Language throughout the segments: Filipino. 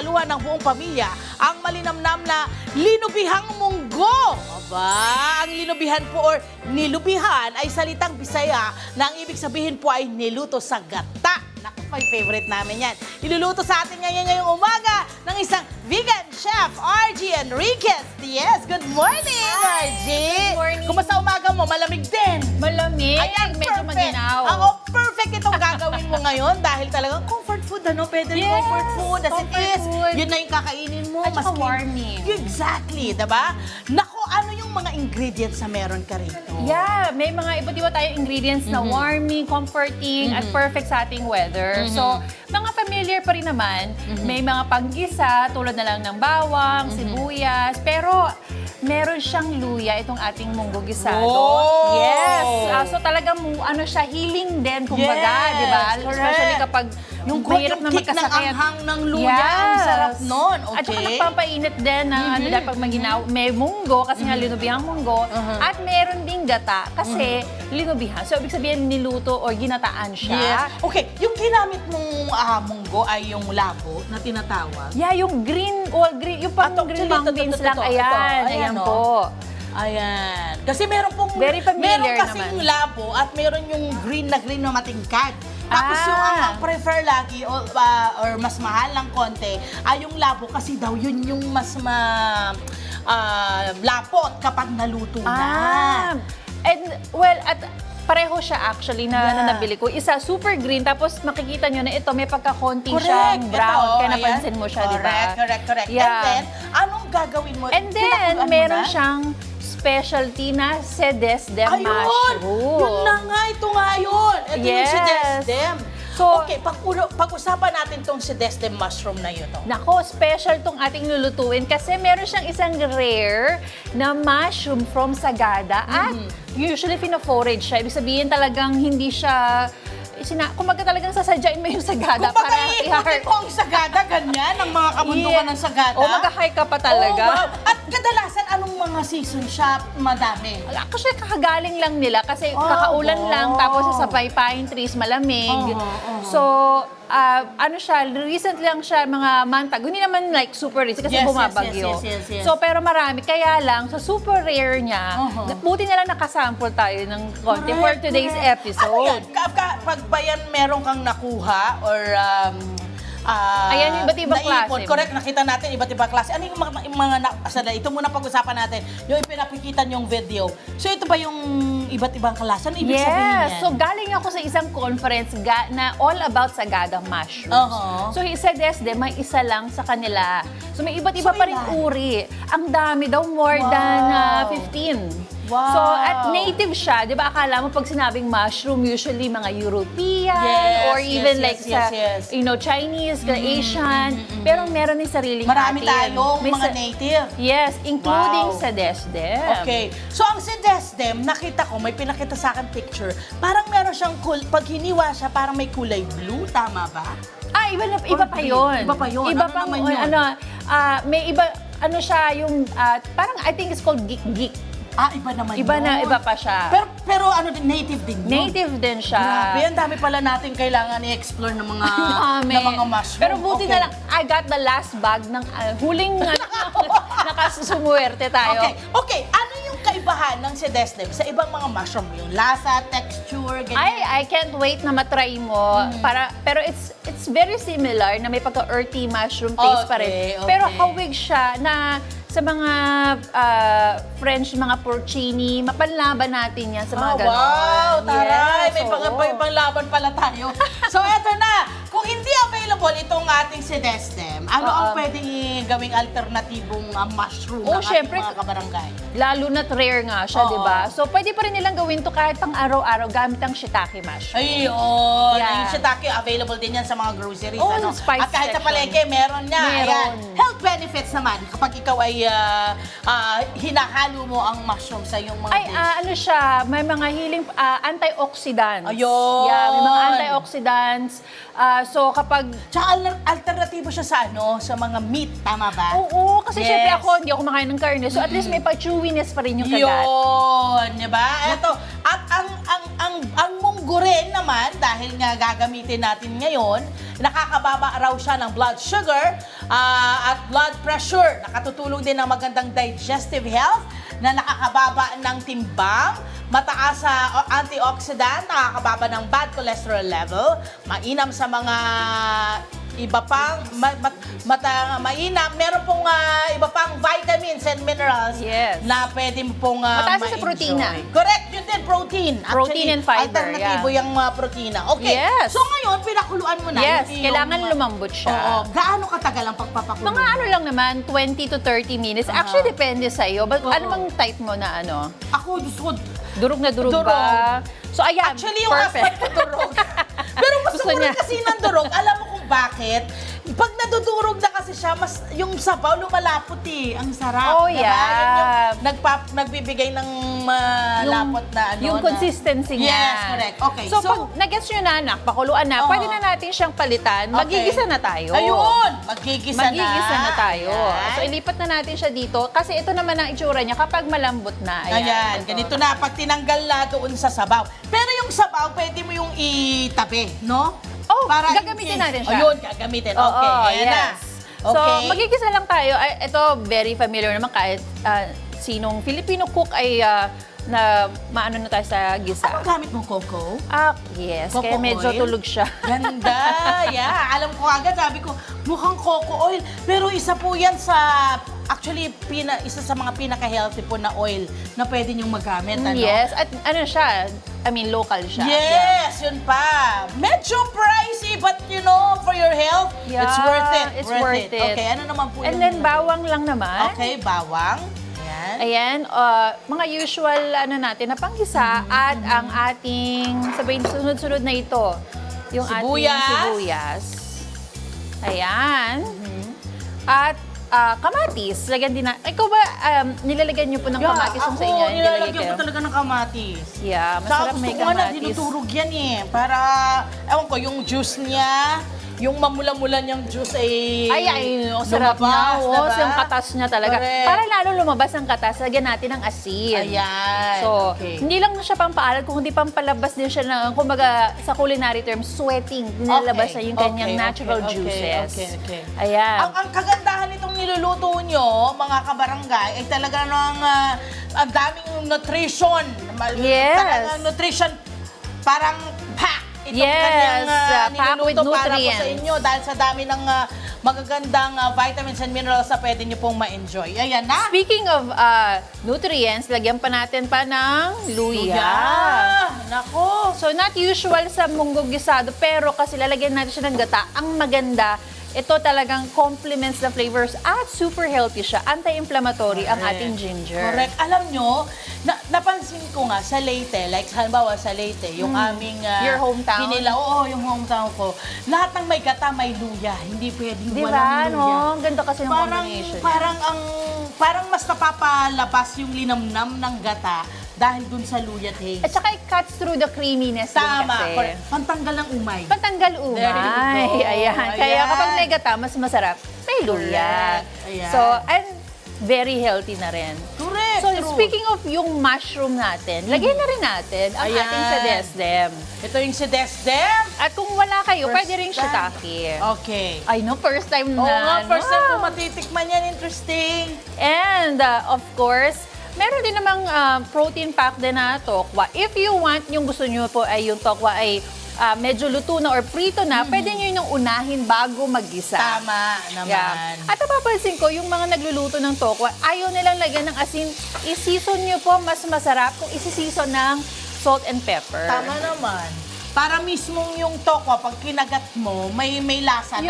masaluhan ng buong pamilya ang malinamnam na linubihang munggo. Aba, ang linubihan po or nilubihan ay salitang Bisaya na ang ibig sabihin po ay niluto sa gata. Naku, my favorite namin yan. Iluluto sa atin ngayon ngayong umaga ng isang vegan chef, RG Enriquez. Yes, good morning, RG. Good morning. Kumusta umaga mo? Malamig din. Malamig, Ayan, medyo perfect. maginaw. Oo, perfect itong gagawin mo ngayon dahil talagang comfort food, ano? Pwede rin Yes, comfort food as it comfort is. food. Yun na yung kakainin mo. At saka maski- warming. Exactly, diba? Nako, ano yung mga ingredients na meron ka rito? Yeah, may mga iba't iba tayong ingredients na warming, comforting, at perfect sa ating weather. So, mga familiar pa rin naman. May mga panggisa, tulad na lang ng bawang, sibuyas, pero meron siyang luya, itong ating munggo gisado. Wow! Yes! So talagang ano siya, healing din, kumbaga, Yes, di ba? correct. Especially kapag Yung mahirap na kick ng magkasakit. anghang ng luya, ang sarap nun. Okay. At saka nagpapainit din ng ano dahil pag maginaw, may munggo, kasi nga linubihang munggo, at meron ding gata, kasi linubihan. So, ibig sabihin niluto o ginataan siya. Yes. Okay, yung ginamit mong munggo ay yung labo na tinatawag. Yeah, yung green, green, yung pang green mung beans lang, ayan, ayan oh. po. Ayan. Kasi meron pong Very familiar meron kasing naman. labo at meron yung green na matingkad. Tapos yung ang prefer lagi or mas mahal ng konti ay yung labo kasi daw yun yung mas lapot kapag naluto na. And well, at pareho siya actually na, Yeah. na nabili ko. Isa super green, tapos makikita nyo na ito may pagka-konti Correct. siyang brown. Ito, Kaya ayan. napansin mo siya, di ba? Correct. Yeah. And then, anong gagawin mo? And then, Pinakuluan mo meron na? siyang specialty na sedesdem Ayun! mushroom. Yun na nga, ito nga yun. Ito yung Yes. si Desdem. So- okay, pag-usapan natin tong si Desdem mushroom na yun. Nako, special tong ating lulutuin kasi meron siyang isang rare na mushroom from Sagada at usually pina-forage siya. Ibig sabihin talagang hindi siya, kumbaga talagang sasadyain mo yung Sagada Kung para ikutin mo ang Sagada, ganyan, ang mga kabundukan ng Sagada. O mag-hike ka pa talaga. Oh, wow. At kadalasan, anong mga season siya madami? Kasi kakagaling lang nila kasi Oh, kakaulan wow. lang tapos sa pine trees malamig. So, ano siya, recent lang siya mga mantag. Hindi naman like super rich kasi Yes, bumabagyo. yes. So, pero marami. Kaya lang, sa super rare niya, buti na lang nakasample tayo ng konti for today's episode. Ano yan? Pag ba yan meron kang nakuha or Ayan, yung iba't ibang naipon. klase. Correct, nakita natin iba't ibang klase. Ano yung ito muna pag-usapan natin, yung ipinapakita yung video. So ito ba yung iba't ibang klase? Ano ibig sabihin yan? Yes. So, galing ako sa isang conference na all about Sagada mushrooms. So, isa may isa lang sa kanila. So, may iba't iba So, pa rin ilan? uri. Ang dami daw, more than 15. Wow. So, at native siya. Di ba, akala mo pag sinabing mushroom, usually mga European Yes, or even yes, like yes, sa, yes. Chinese, Asian. Pero meron din sariling Marami atin. tayong May mga sa- native. Yes, including Wow. sa Desdem. Okay. So, ang si Desdem, nakita ko, may pinakita sa akin picture, parang meron siyang, pag hiniwa siya, parang may kulay blue, tama ba? Iba pa yun. Iba pa yun. Iba Ano pang, naman yun? may iba, siya yung, parang I think it's called geek. Iba naman Iba pa siya. Pero ano din, native din yun. Native din siya. Grabe, ang dami pala natin kailangan i-explore ng mga, Dami. ng mga mushroom. Pero buti Okay. na lang, I got the last bag ng huling nakasumuwerte tayo. Okay. Ano yung kaibahan ng si Desdem sa ibang mga mushroom? Yung lasa, texture, ganyan. I can't wait na matry mo. Pero it's very similar na may pagka-earthy mushroom taste pa rin. Okay, Pero okay. hawig siya na sa mga French, mga porcini, mapanlaban natin yan sa mga ganon. Wow, taray! Yes, May oo. ibang laban pala tayo. So, eto na. Kung hindi available itong ating si Desdem, ano ang pwedeng gawing alternatibong mushroom ng ating syempre, mga kabarangay? Lalo na't rare nga siya, Oo. di ba? So, pwede pa rin nilang gawin to kahit pang araw-araw gamit ang shiitake mushroom. Ayun. Yeah. Yung shiitake, available din yan sa mga groceries. Oh, ano? spice At kahit sa section. palengke, meron niya. Meron. Ayan. Health benefits naman kapag ikaw ay hinahalo mo ang mushroom sa iyong mga dish. Ano siya, may mga healing, antioxidants. Ayun. Yeah, may mga antioxidants. So, kapag Tsaka alternatibo siya sa sa mga meat, tama ba? Oo, kasi Yes. syempre ako, hindi ako kumakain ng karne. So, at least may pa-chewiness pa rin yung kagat. Yun, di ba? Ito, at ang munggo rin naman, dahil nga gagamitin natin ngayon, nakakababa raw siya ng blood sugar at blood pressure. Nakatutulong din ng magandang digestive health na nakakababa ng timbang, mataas sa antioxidant, nakakababa ng bad cholesterol level, mainam sa mga iba pang mainam. Meron pong iba pang vitamins and minerals Yes. na pwede mo pong Mataas sa ma-enjoy. protina. Correct, yun din, protein. Protein and fiber, alternatibo yeah. yung mga protina. Okay, Yes. so ngayon, pinakuluan mo na. Yes, hindi kailangan yung, lumambot siya. Oo, gaano katagal ang pagpapakulo? Mga ano lang naman, 20 to 30 minutes. Actually, depende sa iyo. But Oo. ano bang type mo na ano? Ako, gusto ko, Durog na durog Durog. ba? So, ayan, actually, yung husband ko durog. Pero gusto Gusto ko rin niya. kasi ng durog. Alam mo kung bakit? Pag nadudurog na kasi siya, mas yung sabaw lumalapot eh. Ang sarap. Oh, diba? yeah. Yun yung nagbibigay ng malapot na ano. yung na- consistency niya. Yes, correct. Okay, So, pag nag-gets nyo na, anak, pakuluan na, Oo. pwede na natin siyang palitan. Okay. Magigisa na tayo. Ayun! Magigisa na tayo. Ayan. So, ilipat na natin siya dito. Kasi ito naman ang itsura niya kapag malambot na. Ayan, ito. ganito na. Pag tinanggal na doon sa sabaw. Pero yung sabaw, pwede mo yung itabi, no? Oh, gagamitin natin siya. Ayun, gagamitin. Oo, Okay, ayan na. yes. Okay. So, magigisa lang tayo. Ay, ito, very familiar naman kahit sinong Filipino cook ay na maano na tayo sa gisa. Anong gamit mong coco? Yes. Coco Kaya medyo oil? tulog siya. Ganda! Yeah, alam ko agad, sabi ko, mukhang coco oil. Pero isa po yan sa, actually, isa sa mga pinaka-healthy po na oil na pwede niyong magamit. Ano? Yes. At ano siya, I mean, local siya. Yes, yun pa. Medyo pricey, but you know, for your health, Yeah, it's worth it. it's worth it. Okay, ano naman po And yung... then, bawang lang naman. Okay, bawang. Ayan. Ayan, mga usual ano natin na panggisa at ang ating, sabihin, sunod-sunod na ito. Yung Sibuyas. ating sibuyas. Ayan. At kamatis. Lagyan din na. Ikaw ba, nilalagyan niyo po ng kamatis yung sa inyo? Ako, nilalagyan ko talaga ng kamatis. Yeah, masarap may Gusto ko na kamatis. dinudurog yan eh. Para, ewan ko, yung juice niya, yung mamula-mula niyang juice ay... Ay, sarap niya. lumabas, Oo, diba? yung katas niya talaga. Correct. Para lalo lumabas ang katas, lagyan natin ng asin. Ayan. So, okay. hindi lang siya pampaalat, kung hindi pampalabas din siya ng, kumbaga, sa culinary term, sweating. Nilalabas na yung kanyang natural juices. Okay. Ayan. Ang kagandahan nitong niluluto nyo, mga kabarangay, ay talaga ng ang daming nutrition. Yes. Talagang nutrition, parang pack. Itong Yes, kanyang pack with niluluto para po sa nutrients. inyo dahil sa dami ng magagandang vitamins and minerals na pwede nyo pong ma-enjoy. Ayan na. Speaking of nutrients, lagyan pa natin pa ng luya. Nako. So, not usual sa munggog gisado, pero kasi lalagyan natin siya ng gata. Ang maganda, ito talagang complements the flavors at super healthy siya. Anti-inflammatory ang ating ginger. Correct. Alam nyo, napansin ko nga sa Leyte, like halimbawa sa Leyte, yung aming... Your hometown? Oo, yung hometown ko. Lahat ng may gata, may luya. Hindi pwedeng Di walang ba? luya. No? Ang ganda kasi ng combination. Parang mas napapalabas yung linamnam ng gata dahil dun sa luya taste. At saka it cuts through the creaminess din Tama. kasi. Correct. Pantanggal ng umay. Pantanggal umay. There you go. Ayan. Kaya Ayan. kapag may gata, mas masarap. May luya. Correct. Ayan. So, and very healthy na rin. Correct. So, true. speaking of yung mushroom natin, lagyan na rin natin ang Ayan. ating sedesdem. Ito yung si Desdem. At kung wala kayo, First pwede rin time. shiitake. Okay. I know, first time na. Oo nga, first time no? ko matitikman yan. Interesting. And, of course, meron din namang protein pack din na tokwa. If you want, yung gusto nyo po ay yung tokwa ay medyo luto na or prito na, pwede nyo yung unahin bago maggisa. Tama naman. Yeah. At napapansin ko, yung mga nagluluto ng tokwa, ayaw nilang lagyan ng asin. I-season nyo po, mas masarap kung isi-season ng salt and pepper. Tama naman. Para mismong yung tokwa, pag kinagat mo, may lasa na.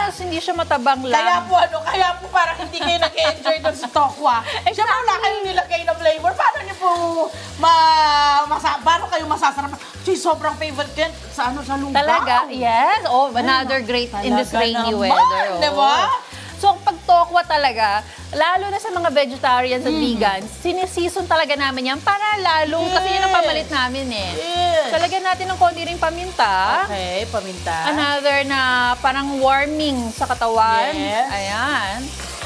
Yes, hindi siya matabang lang. Kaya po parang hindi kayo nag-enjoy doon sa tokwa. Siyempre wala kayong nilagay na flavor. Paano niyo po paano kayo masasarap? Actually, sobrang favorite ko yan sa lugaw. Talaga? Yes. Oh, another great in this Talaga rainy naman, weather. Oh. diba? So, pag tokwa talaga, lalo na sa mga vegetarians at vegans, sineseason talaga namin yan para lalong, kasi yun ang pamalit namin eh. Yes. So, lagyan natin ng konti ring paminta. Okay, paminta. Another na parang warming sa katawan. Yes. Ayan.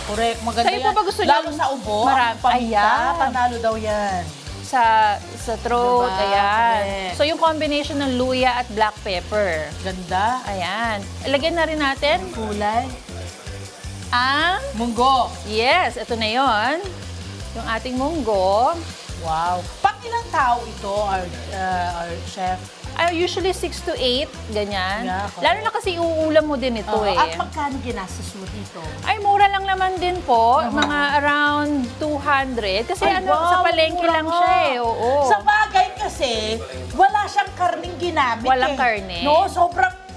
Correct, maganda Sa'yo yan. po ba gusto Lalo niyong sa ubo, marami? paminta, Ayan. panalo daw yan. Sa throat, Diba? ayan. Correct. So, yung combination ng luya at black pepper. Ganda. Ayan. Lagyan na rin natin Kulay. ang... Munggo. Yes, ito na yon. Yung ating munggo. Wow. Pang ilang tao ito, our chef? Usually 6 to 8, ganyan. Yeah, correct. Lalo na kasi uulam mo din ito eh. At magkano ginastos mo dito? Ay, mura lang naman din po. Mga around 200. Kasi Ay, wow, sa palengke mura lang nga. siya eh. Oo. Sa bagay kasi, wala siyang karning ginamit Walang eh. karne. No,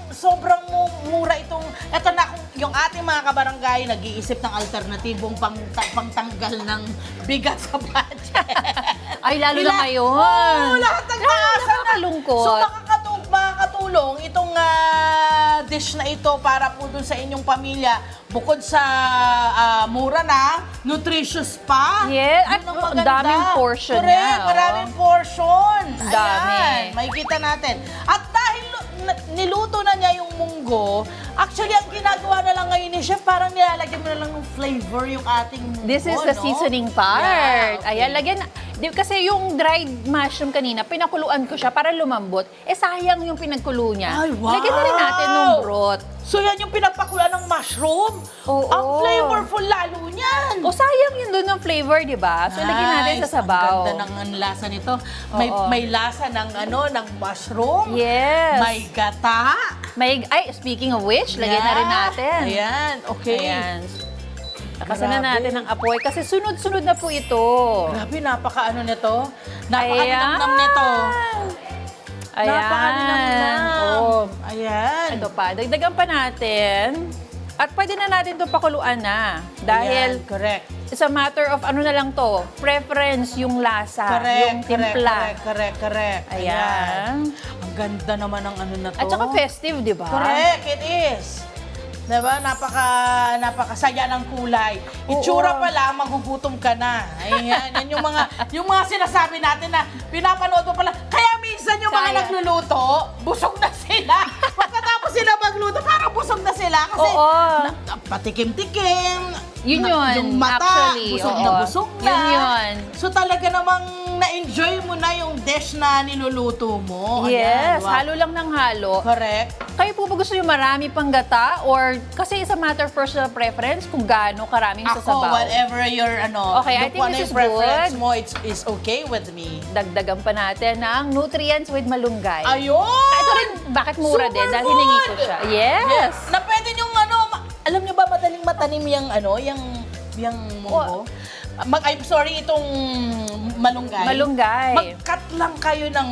sobrang mura itong, eto na kung yung ating mga kabarangay nag-iisip ng alternatibong pangtanggal ng bigat sa budget. Ay, lalo na ngayon. Oo, lahat ng taasa na. Nakakalungkot. So makakatulong itong dish na ito para po dun sa inyong pamilya. Bukod sa mura na, nutritious pa. Yes, Yun at ang ang maganda. daming portion Correct, niya, oh. maraming portion. Dami. Ayan, makikita natin. At dahil niluto na niya yung munggo, actually, ang ginagawa na lang ngayon ni Chef, parang nilalagyan mo na lang ng flavor yung ating munggo, This is the no? seasoning part. Yeah, okay. Ayan, lagyan. Kasi yung dried mushroom kanina, pinakuluan ko siya para lumambot. Sayang yung pinagkulo niya. Ay, wow! Lagyan na rin natin ng broth. So yan yung pinagpakulan ng mushroom? Oo. Ang flavorful lalo niyan. Sayang yun doon ng flavor, di ba? So, lagyan natin sa Nice. sabaw. Ang ganda ng lasa nito. Oo. May lasa ng ng mushroom. Yes. May gata. Speaking of which, lagyan na rin natin. Ayan, okay. Ayan. Takasan na Grabe. natin ang apoy kasi sunod-sunod na po ito. Grabe, napaka-ano nito. Napaka-linamnam nito. Ayan. Napaka-linamnam. Oh. Ayan. Ito pa, dagdagan pa natin. At pwede na natin ito pakuluan na. Dahil Ayan, correct. it's a matter of ano na lang to, preference yung lasa, yung timpla. Correct. Ayan. Ang ganda naman ng ano na to. At saka festive, di ba? Correct, it is. Diba? Napakasaya ng kulay. Itsura pa lang, magugutom ka na. Ayan, yan yung mga sinasabi natin na pinapanood mo pala. Kaya minsan yung mga Kaya. nagluluto, busog na sila. Pagkatapos sila magluto, parang busog na sila. Kasi Oo. patikim-tikim. Yun yun, Yung mata, actually. busog Oo. na busog na. Yun. So talaga namang na-enjoy mo na yung dish na niluluto mo. Yes, Ayan, wow. halo lang ng halo. Correct. Kayo po ba gusto nyo marami pang gata? Or kasi it's a matter of personal preference kung gaano karaming Ako, sasabaw? whatever your Okay, I think kung ano this yung is preference good. mo, is okay with me. Dagdagan pa natin ng nutrients with malunggay. Ayun! Ito rin, bakit mura Super din? Dahil good! hiningi ko siya. Yes! Na pwede nyong alam nyo ba madaling matanim yung munggo? I'm sorry, itong malunggay. Malunggay. Mag-cut lang kayo ng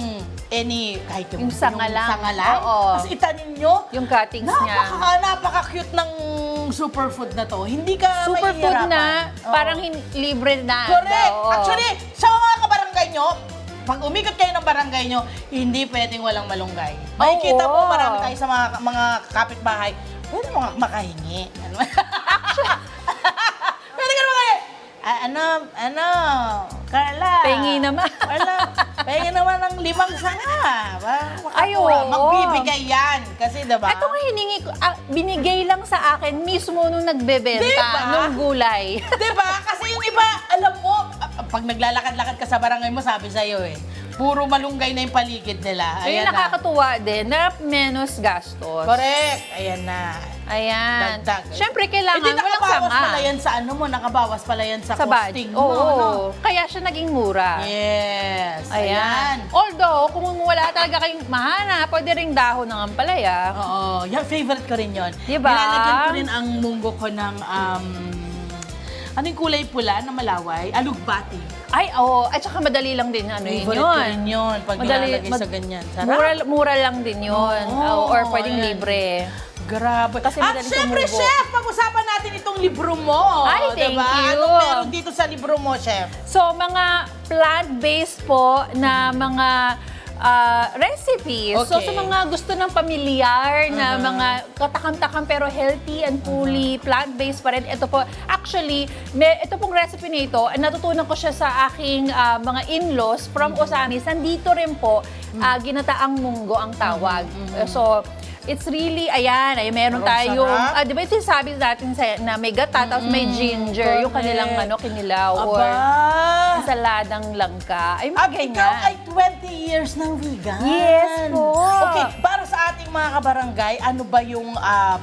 kahit Yung sanga lang. sanga lang. Oo. Tapos itanim nyo. Yung cuttings niya. Napaka-cute ng superfood na to. Hindi ka Superfood mahihirapan. na, Oo. parang libre na. Correct. Oo. Actually, sa mga kabarangay nyo, pag umikot kayo ng barangay nyo, hindi pwedeng walang malunggay. Makikita Oo. mo, marami tayo sa mga kapitbahay, pwede mo makahingi. Pwede ka makahingi. Carla. Pengi naman. Carla, pengi naman ng 5 sanga. Ay, oo. Magbibigay yan. Kasi, diba? Ito nga hiningi ko, binigay lang sa akin mismo nung nagbebenta Diba? nung gulay. Diba? Kasi yung iba, alam mo, pag naglalakad-lakad ka sa barangay mo, sabi sa'yo puro malunggay na yung paligid nila. So yung Ayan na. nakakatuwa din na menos gastos. Correct. Ayan na. Ayan. Dagdag. Siyempre, kailangan Hindi walang nakabawas sanga. pala yan sa nakabawas pala yan sa, Sa costing budget. mo. Oo. no? Kaya siya naging mura. Yes. Ayan. Although, kung wala talaga kayong mahana, pwede ring dahon ng ampalaya. Oo. Yan, favorite ko rin yun. Diba? Nilalagyan ko rin ang munggo ko ng, ano yung kulay pula na malaway? Alugbati. Ay, oo. At saka madali lang din Favorite ko rin yun. Pag nilalagay sa ganyan. Sarap. Mura lang din yun. Oo, Or pwedeng ayan. libre. Grabe. Kasi At madaling syempre, tumubo. Chef, pag-usapan natin itong libro mo. Ay, thank diba? you. Anong meron dito sa libro mo, Chef? So, mga plant-based po na mga recipes. So, Okay. sa mga gusto ng pamilyar na mga katakam-takam pero healthy and fully plant-based pa rin, ito po, actually, ito pong recipe na ito, natutunan ko siya sa aking mga in-laws from Osamis. Nandito rin po, ginataang munggo ang tawag. So, it's really, ayan, meron Parang tayong, sarap. di ba ito yung sabi natin na may gata, tapos may ginger, yung kanilang kinilaw, or Aba! saladang langka. Ay, mga At ganyan. ikaw ay 20 years ng vegan. Yes po. Okay, para sa ating ating mga kabarangay, ano ba yung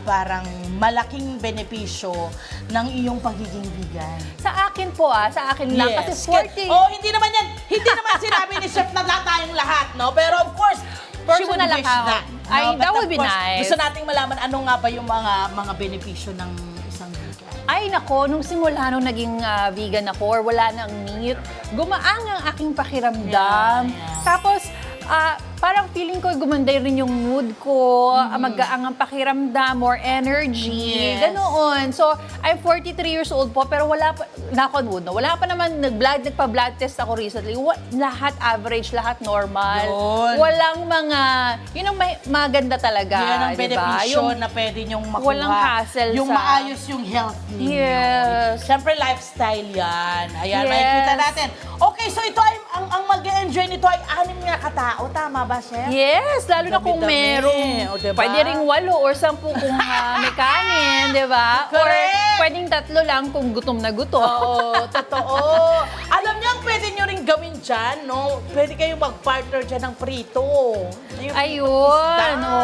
parang malaking benepisyo ng iyong pagiging vegan? Sa akin po sa akin lang. Kasi 40... Oh, hindi naman yan. Hindi naman sinabi ni Chef na tayong lahat, no? Pero of course, she would Personal wish account. that. Ay, But that of would be course, nice. Gusto nating malaman ano nga ba yung mga benepisyo ng isang vegan. Ay nako, nung simula nung naging vegan ako or wala nang meat, gumaang ang aking pakiramdam. Yeah. Tapos, parang feeling ko gumanda rin yung mood ko, magaang ang pakiramdam, more energy, Yes. ganoon. So, I'm 43 years old po, pero wala pa, wala pa naman nagpa-blood test ako recently. Lahat average, lahat normal. Yun. Walang mga, yun ang maganda talaga. Yan ang diba? benepisyo Yung- na pwede nyong makuha. Walang hassle yung sa- maayos yung health ninyo. Yes. Siyempre, lifestyle yan. Ayan, Yes. makikita natin. Okay, so ito ay, ang mag-enjoy nito ay 6 nga katao. Tama ba, Chef? Yes, lalo na kung Dami-dami. merong, O, diba? pwede ring 8 or 10 kung may kanin, di ba? Or Correct. pwedeng 3 lang kung gutom na gutom. Oo, totoo. Alam niyo, ang pwede nyo rin gawin dyan, no? Pwede kayong mag-partner dyan ng prito. Yung Ayun, isda. no.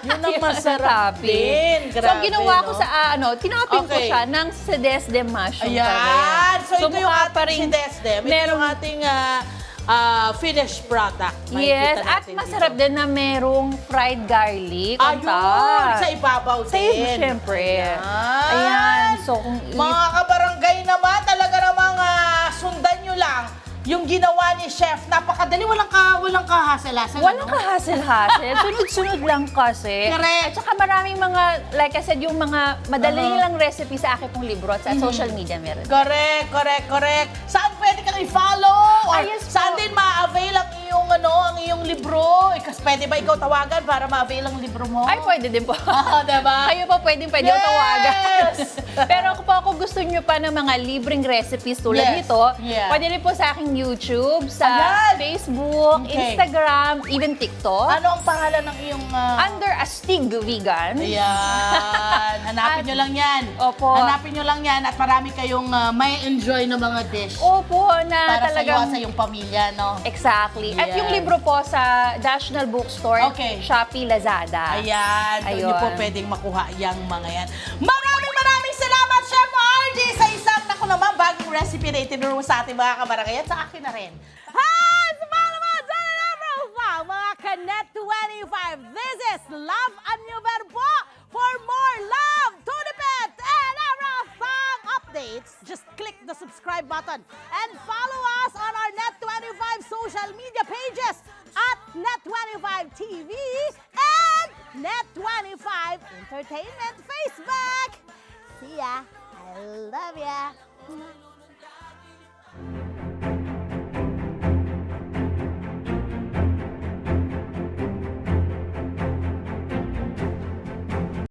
Yun ang masarap din. So, Grabe, ginawa ko no? sa, tinapin ko Okay. siya ng sedesde mushroom Ayan. pa rin. So, ito yung mukha pa ating rin- si Desdem. Ito merong- yung ating finished product. Yes, Makikita at natin masarap dito. din na merong fried garlic on Ayun, top. sa ibabaw Sa din. syempre. Ayan. Ayan. So, kung Mga kabarangay naman, talaga namang sundan nyo lang yung ginawa ni Chef. Napakadali, walang kahasal-hasal. walang ano? kahasel-hasel. Sunod-sunod lang kasi. Correct. At saka maraming mga, like I said, yung mga madali lang recipe sa akin pong libro at sa social media meron. Correct. Saan pwede kang i-follow? Or Yes po. saan din ma-avail ang iyong libro? Kasi pwede ba ikaw tawagan para ma-avail ang libro mo? Ay, pwede din po. Diba? Kayo pa pwede Yes! yung tawagan. Pero kung gusto nyo pa ng mga libreng recipes tulad Yes. nito, Yeah. pwede rin po sa aking YouTube, sa Ayan! Facebook, Okay. Instagram, even TikTok. Ano ang pangalan ng iyong... Under Astig Vegan. Ayan. Hanapin At- nyo lang yan. Opo. Hanapin nyo lang yan at marami kayong may enjoy na mga dish. Opo, na para talagang... sa iyong pamilya, no? Exactly. At Yes. yung libro po sa National Bookstore, Okay. Shopee, Lazada. Ayan. Doon nyo Ayun. po pwedeng makuha yung mga yan. Maraming salamat, Chef RJ, sa isang, naku naman, bagong recipe na itinuro mo sa ating mga kabarangay at sa akin na rin. Hi! Sa mga naman, dyan na profile, mga Kanet 25. This is Love a New Verbo. For more love to the pet and everything updates, just click the subscribe button and follow us on our Net25 social media pages at Net25 TV and Net25 Entertainment Facebook. See ya. I love ya.